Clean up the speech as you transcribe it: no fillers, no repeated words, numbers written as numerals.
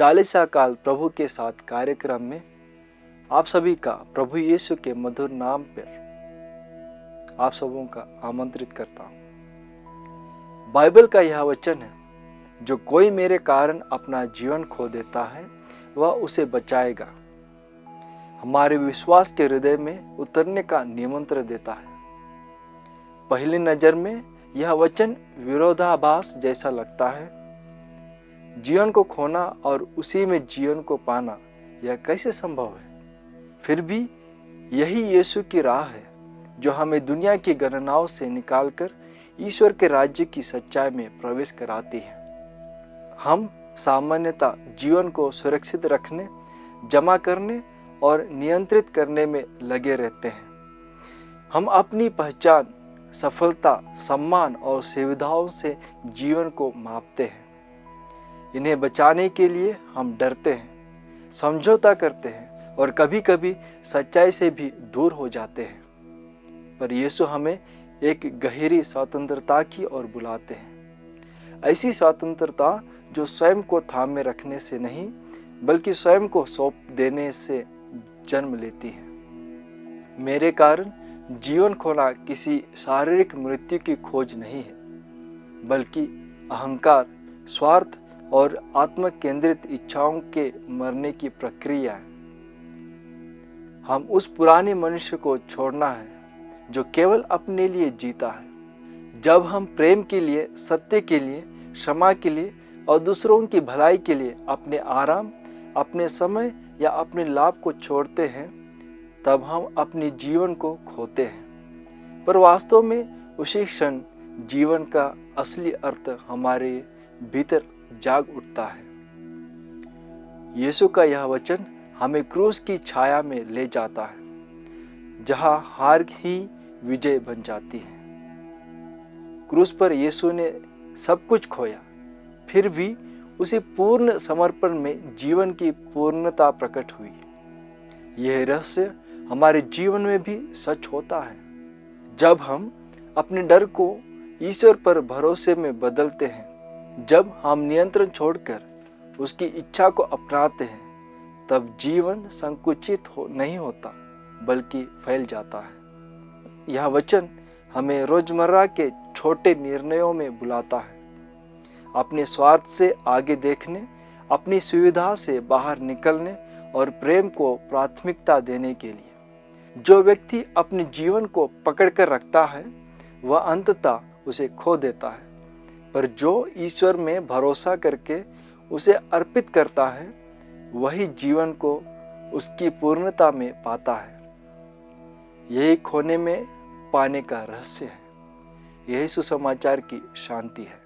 चालीसा काल प्रभु के साथ कार्यक्रम में आप सभी का प्रभु यीशु के मधुर नाम पर आप सबों का आमंत्रित करता हूँ। बाइबल का यह वचन है, जो कोई मेरे कारण अपना जीवन खो देता है वह उसे बचाएगा। हमारे विश्वास के हृदय में उतरने का निमंत्रण देता है। पहली नजर में यह वचन विरोधाभास जैसा लगता है। जीवन को खोना और उसी में जीवन को पाना, यह कैसे संभव है? फिर भी यही यीशु की राह है, जो हमें दुनिया की गणनाओं से निकालकर ईश्वर के राज्य की सच्चाई में प्रवेश कराती है। हम सामान्यतः जीवन को सुरक्षित रखने, जमा करने और नियंत्रित करने में लगे रहते हैं। हम अपनी पहचान, सफलता, सम्मान और सुविधाओं से जीवन को मापते हैं। इन्हें बचाने के लिए हम डरते हैं, समझौता करते हैं और कभी कभी सच्चाई से भी दूर हो जाते हैं। पर यीशु हमें एक गहरी स्वतंत्रता की ओर बुलाते हैं। ऐसी स्वतंत्रता जो स्वयं को थामे रखने से नहीं, बल्कि स्वयं को सौंप देने से जन्म लेती है। मेरे कारण जीवन खोना किसी शारीरिक मृत्यु की खोज नहीं है, बल्कि अहंकार, स्वार्थ और आत्म केंद्रित इच्छाओं के मरने की प्रक्रिया है। हम उस पुराने मनुष्य को छोड़ना है जो केवल अपने लिए जीता है। जब हम प्रेम के लिए, सत्य के लिए, क्षमा के लिए और दूसरों की भलाई के लिए अपने आराम, अपने समय या अपने लाभ को छोड़ते हैं, तब हम अपने जीवन को खोते हैं। पर वास्तव में उसी क्षण जीवन का असली अर्थ हमारे भीतर जाग उठता है। यीशु का यह वचन हमें क्रूस की छाया में ले जाता है, जहां हार ही विजय बन जाती है। क्रूस पर यीशु ने सब कुछ खोया, फिर भी उसी पूर्ण समर्पण में जीवन की पूर्णता प्रकट हुई। यह रहस्य हमारे जीवन में भी सच होता है। जब हम अपने डर को ईश्वर पर भरोसे में बदलते हैं, जब हम नियंत्रण छोड़कर उसकी इच्छा को अपनाते हैं, तब जीवन संकुचित नहीं होता, बल्कि फैल जाता है। यह वचन हमें रोजमर्रा के छोटे निर्णयों में बुलाता है, अपने स्वार्थ से आगे देखने, अपनी सुविधा से बाहर निकलने और प्रेम को प्राथमिकता देने के लिए। जो व्यक्ति अपने जीवन को पकड़कर रखता है, वह अंततः उसे खो देता है। पर जो ईश्वर में भरोसा करके उसे अर्पित करता है, वही जीवन को उसकी पूर्णता में पाता है। यही खोने में पाने का रहस्य है। यही सुसमाचार की शांति है।